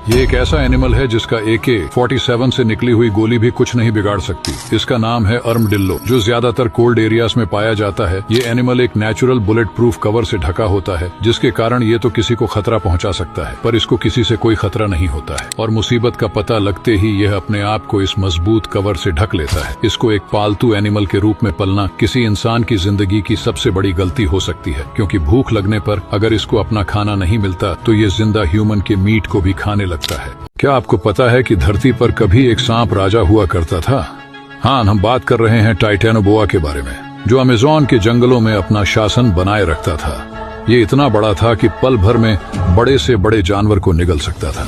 ये एक ऐसा एनिमल है जिसका AK-47 से निकली हुई गोली भी कुछ नहीं बिगाड़ सकती। इसका नाम है अर्मडिल्लो, जो ज्यादातर कोल्ड एरियाज में पाया जाता है। ये एनिमल एक नेचुरल बुलेट प्रूफ कवर से ढका होता है, जिसके कारण ये तो किसी को खतरा पहुंचा सकता है, पर इसको किसी से कोई खतरा नहीं होता है। और मुसीबत का पता लगते ही यह अपने आप को इस मजबूत कवर से ढक लेता है। इसको एक पालतू एनिमल के रूप में पलना किसी इंसान की जिंदगी की सबसे बड़ी गलती हो सकती है, क्योंकि भूख लगने पर अगर इसको अपना खाना नहीं मिलता तो ये जिंदा ह्यूमन के मीट को भी खाने लगता है। क्या आपको पता है कि धरती पर कभी एक सांप राजा हुआ करता था? हाँ, हम बात कर रहे हैं टाइटैनोबोआ के बारे में, जो अमेज़न के जंगलों में अपना शासन बनाए रखता था। ये इतना बड़ा था कि पल भर में बड़े से बड़े जानवर को निगल सकता था।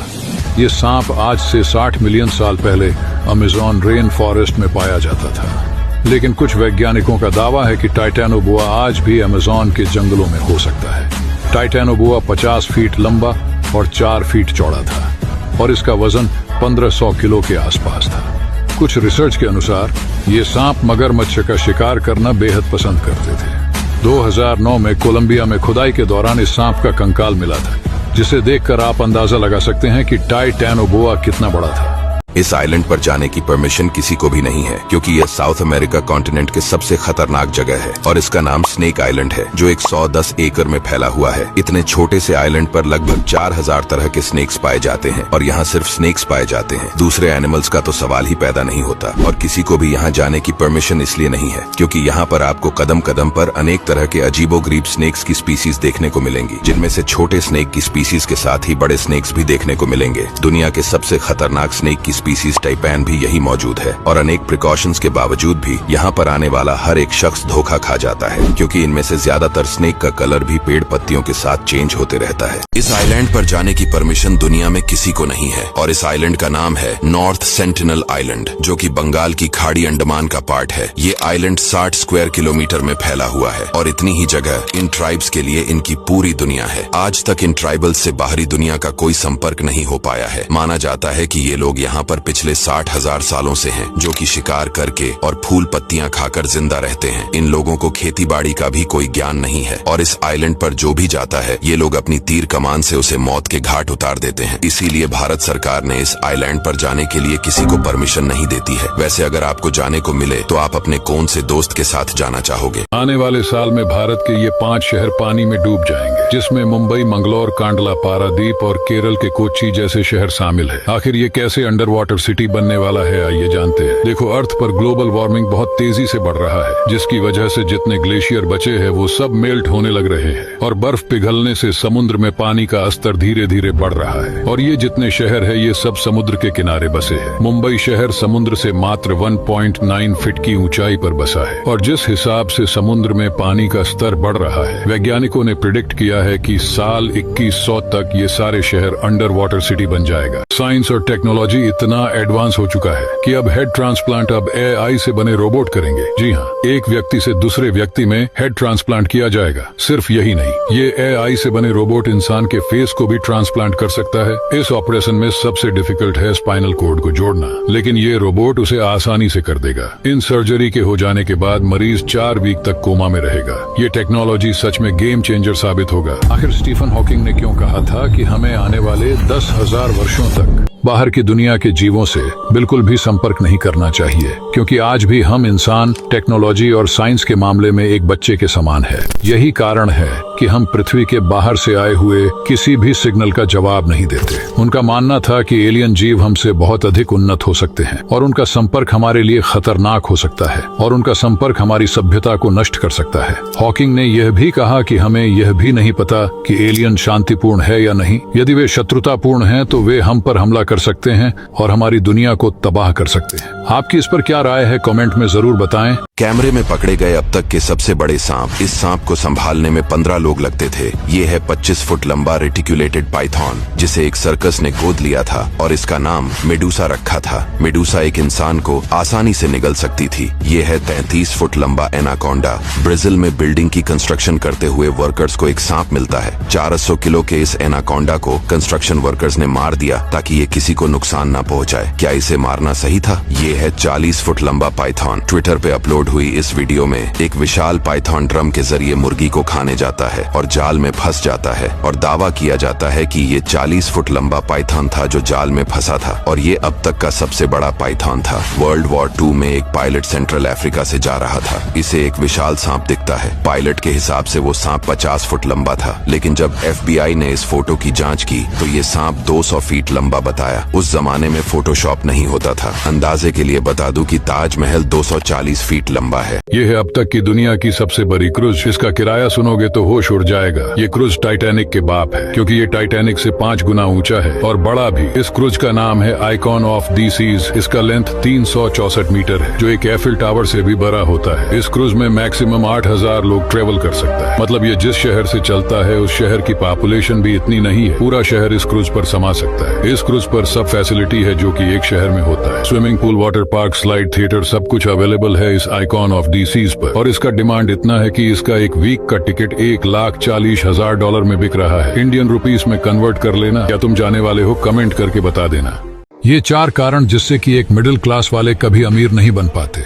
ये सांप आज से 60 मिलियन साल पहले अमेज़न रेन फॉरेस्ट में पाया जाता था, लेकिन कुछ वैज्ञानिकों का दावा है कि टाइटैनोबोआ आज भी अमेज़न के जंगलों में हो सकता है। टाइटैनोबोआ 50 फीट लंबा और 4 फीट चौड़ा था, और इसका वजन 1500 किलो के आसपास था। कुछ रिसर्च के अनुसार ये सांप मगरमच्छ का शिकार करना बेहद पसंद करते थे। 2009 में कोलंबिया में खुदाई के दौरान इस सांप का कंकाल मिला था, जिसे देखकर आप अंदाजा लगा सकते हैं कि टाइटैनोबोआ कितना बड़ा था। इस आइलैंड पर जाने की परमिशन किसी को भी नहीं है, क्योंकि यह साउथ अमेरिका कॉन्टिनेंट के सबसे खतरनाक जगह है, और इसका नाम स्नेक आइलैंड है, जो 110 एकड़ में फैला हुआ है। इतने छोटे से आइलैंड पर लगभग 4000 तरह के स्नेक्स पाए जाते हैं, और यहाँ सिर्फ स्नेक्स पाए जाते हैं। दूसरे एनिमल्स का तो सवाल ही पैदा नहीं होता, और किसी को भी यहाँ जाने की परमिशन इसलिए नहीं है क्योंकि यहाँ पर आपको कदम कदम पर अनेक तरह के अजीबोगरीब स्नेक्स की स्पीसीज देखने को मिलेंगी, जिनमें से छोटे स्नेक की स्पीसीज के साथ ही बड़े स्नेक्स भी देखने को मिलेंगे। दुनिया के सबसे खतरनाक स्नेक की स्पीसीज टाइपैन भी यही मौजूद है, और अनेक प्रिकॉशंस के बावजूद भी यहाँ पर आने वाला हर एक शख्स धोखा खा जाता है, क्योंकि इनमें से ज्यादातर स्नेक का कलर भी पेड़ पत्तियों के साथ चेंज होते रहता है। इस आइलैंड पर जाने की परमिशन दुनिया में किसी को नहीं है, और इस आइलैंड का नाम है नॉर्थ सेंटिनल आइलैंड, जो कि बंगाल की खाड़ी अंडमान का पार्ट है। ये आइलैंड 60 स्क्वायर किलोमीटर में फैला हुआ है, और इतनी ही जगह इन ट्राइब्स के लिए इनकी पूरी दुनिया है। आज तक इन ट्राइबल्स से बाहरी दुनिया का कोई संपर्क नहीं हो पाया है। माना जाता है कि ये लोग यहाँ पर पिछले 60,000 सालों से हैं, जो कि शिकार करके और फूल पत्तियां खाकर जिंदा रहते हैं। इन लोगों को खेती बाड़ी का भी कोई ज्ञान नहीं है, और इस आइलैंड पर जो भी जाता है ये लोग अपनी तीर कमान से उसे मौत के घाट उतार देते हैं। इसीलिए भारत सरकार ने इस आइलैंड पर जाने के लिए किसी को परमिशन नहीं देती है। वैसे अगर आपको जाने को मिले तो आप अपने कौन से दोस्त के साथ जाना चाहोगे? आने वाले साल में भारत के ये 5 शहर पानी में डूब जाएंगे, जिसमें मुंबई, मंगलौर, कांडला, पारादीप और केरल के कोच्चि जैसे शहर शामिल है। आखिर ये कैसे अंडर वाटर सिटी बनने वाला है, आइए जानते हैं। देखो, अर्थ पर ग्लोबल वार्मिंग बहुत तेजी से बढ़ रहा है, जिसकी वजह से जितने ग्लेशियर बचे हैं वो सब मेल्ट होने लग रहे हैं, और बर्फ पिघलने से समुद्र में पानी का स्तर धीरे धीरे बढ़ रहा है। और ये जितने शहर है ये सब समुद्र के किनारे बसे हैं। मुंबई शहर समुद्र से मात्र 1.9 फीट की ऊंचाई पर बसा है, और जिस हिसाब से समुद्र में पानी का स्तर बढ़ रहा है, वैज्ञानिकों ने प्रिडिक्ट किया है कि साल 2100 तक ये सारे शहर अंडर वाटर सिटी बन जाएगा। साइंस और टेक्नोलॉजी इतना एडवांस हो चुका है कि अब हेड ट्रांसप्लांट अब AI से बने रोबोट करेंगे। जी हाँ, एक व्यक्ति से दूसरे व्यक्ति में हेड ट्रांसप्लांट किया जाएगा। सिर्फ यही नहीं, ये AI से बने रोबोट इंसान के फेस को भी ट्रांसप्लांट कर सकता है। इस ऑपरेशन में सबसे डिफिकल्ट है स्पाइनल कोड को जोड़ना, लेकिन ये रोबोट उसे आसानी से कर देगा। इन सर्जरी के हो जाने के बाद मरीज 4 वीक तक कोमा में रहेगा। ये टेक्नोलॉजी सच में गेम चेंजर साबित होगा। आखिर स्टीफन हॉकिंग ने क्यों कहा था कि हमें आने वाले 10,000 वर्षों तक बाहर की दुनिया के जीवों से बिल्कुल भी संपर्क नहीं करना चाहिए, क्योंकि आज भी हम इंसान टेक्नोलॉजी और साइंस के मामले में एक बच्चे के समान है। यही कारण है कि हम पृथ्वी के बाहर से आए हुए किसी भी सिग्नल का जवाब नहीं देते। उनका मानना था कि एलियन जीव हमसे बहुत अधिक उन्नत हो सकते हैं, और उनका संपर्क हमारे लिए खतरनाक हो सकता है, और उनका संपर्क हमारी सभ्यता को नष्ट कर सकता है। हॉकिंग ने यह भी कहा कि हमें यह भी नहीं पता कि एलियन शांतिपूर्ण है या नहीं। यदि वे शत्रुतापूर्ण हैं तो वे हम पर हमला कर सकते हैं और हमारी दुनिया को तबाह कर सकते हैं। आपकी इस पर क्या राय है, कमेंट में जरूर बताएं। कैमरे में पकड़े गए अब तक के सबसे बड़े सांप। इस सांप को संभालने में 15 लोग लगते थे। ये है 25 फुट लंबा रेटिकुलेटेड पाइथन, जिसे एक सर्कस ने गोद लिया था और इसका नाम मेडूसा रखा था। मेडूसा एक इंसान को आसानी से निगल सकती थी। ये है 33 फुट लंबा एनाकोंडा। ब्राजील में बिल्डिंग की कंस्ट्रक्शन करते हुए वर्कर्स को एक सांप मिलता है। 400 किलो के इस एनाकोंडा को कंस्ट्रक्शन वर्कर्स ने मार दिया ताकि ये किसी को नुकसान न पहुंचाए। क्या इसे मारना सही था? ये है 40 फुट लंबा पाइथन। ट्विटर पे अपलोड हुई इस वीडियो में एक विशाल पाइथन ड्रम के जरिए मुर्गी को खाने जाता है और जाल में फंस जाता है और दावा किया जाता है कि ये 40 फुट लंबा पाइथन था जो जाल में फंसा था और ये अब तक का सबसे बड़ा पाइथन था। वर्ल्ड वॉर 2 में एक पायलट सेंट्रल अफ्रीका से जा रहा था। इसे एक विशाल सांप दिखता है। पायलट के हिसाब से वो सांप 50 फुट लंबा था, लेकिन जब FBI ने इस फोटो की जांच की तो ये सांप 200 फीट लंबा बताया। उस जमाने में फोटोशॉप नहीं होता था। अंदाजे के लिए बता दूं कि ताजमहल 240 फीट लंबा है। ये है अब तक की दुनिया की सबसे बड़ी क्रूज। इसका किराया सुनोगे तो होश उड़ जाएगा। ये क्रूज टाइटैनिक के बाप है, क्योंकि ये टाइटैनिक से 5 गुना ऊंचा है और बड़ा भी। इस क्रूज का नाम है आइकॉन ऑफ दी सीज। इसका लेंथ 364 मीटर है, जो एक एफिल टावर से भी बड़ा होता है। इस क्रूज में मैक्सिमम 8000 लोग ट्रेवल कर सकता है। मतलब ये जिस शहर से चलता है उस शहर की पॉपुलेशन भी इतनी नहीं है। पूरा शहर इस क्रूज पर समा सकता है। इस क्रूज पर सब फैसिलिटी है जो कि एक शहर में होता है। Swimming pool, water park, slide, theatre, सब कुछ अवेलेबल है इस आइकॉन ऑफ दी सीज पर। और इसका डिमांड इतना है कि इसका एक वीक का टिकट $1,40,000 में बिक रहा है। इंडियन रुपीस में कन्वर्ट कर लेना। क्या तुम जाने वाले हो? कमेंट करके बता देना। ये 4 कारण जिससे कि एक मिडिल क्लास वाले कभी अमीर नहीं बन पाते,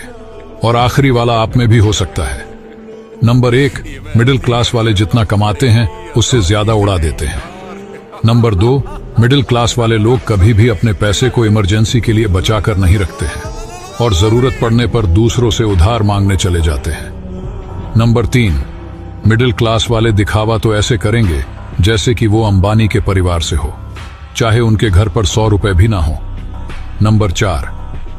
और आखिरी वाला आप में भी हो सकता है। नंबर 1, मिडिल क्लास वाले जितना कमाते हैं उससे ज्यादा उड़ा देते हैं। नंबर 2, मिडिल क्लास वाले लोग कभी भी अपने पैसे को इमरजेंसी के लिए बचा कर नहीं रखते हैं और जरूरत पड़ने पर दूसरों से उधार मांगने चले जाते हैं। नंबर 3, मिडिल क्लास वाले दिखावा तो ऐसे करेंगे जैसे कि वो अंबानी के परिवार से हो, चाहे उनके घर पर 100 रुपए भी ना हो। नंबर 4,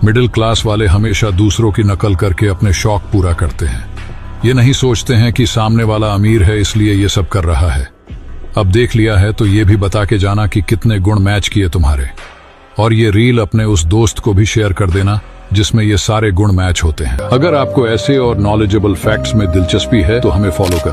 मिडिल क्लास वाले हमेशा दूसरों की नकल करके अपने शौक पूरा करते हैं। ये नहीं सोचते हैं कि सामने वाला अमीर है इसलिए ये सब कर रहा है। अब देख लिया है तो ये भी बता के जाना कि कितने गुण मैच किए तुम्हारे, और ये रील अपने उस दोस्त को भी शेयर कर देना जिसमें ये सारे गुण मैच होते हैं। अगर आपको ऐसे और नॉलेजेबल फैक्ट्स में दिलचस्पी है तो हमें फॉलो करें।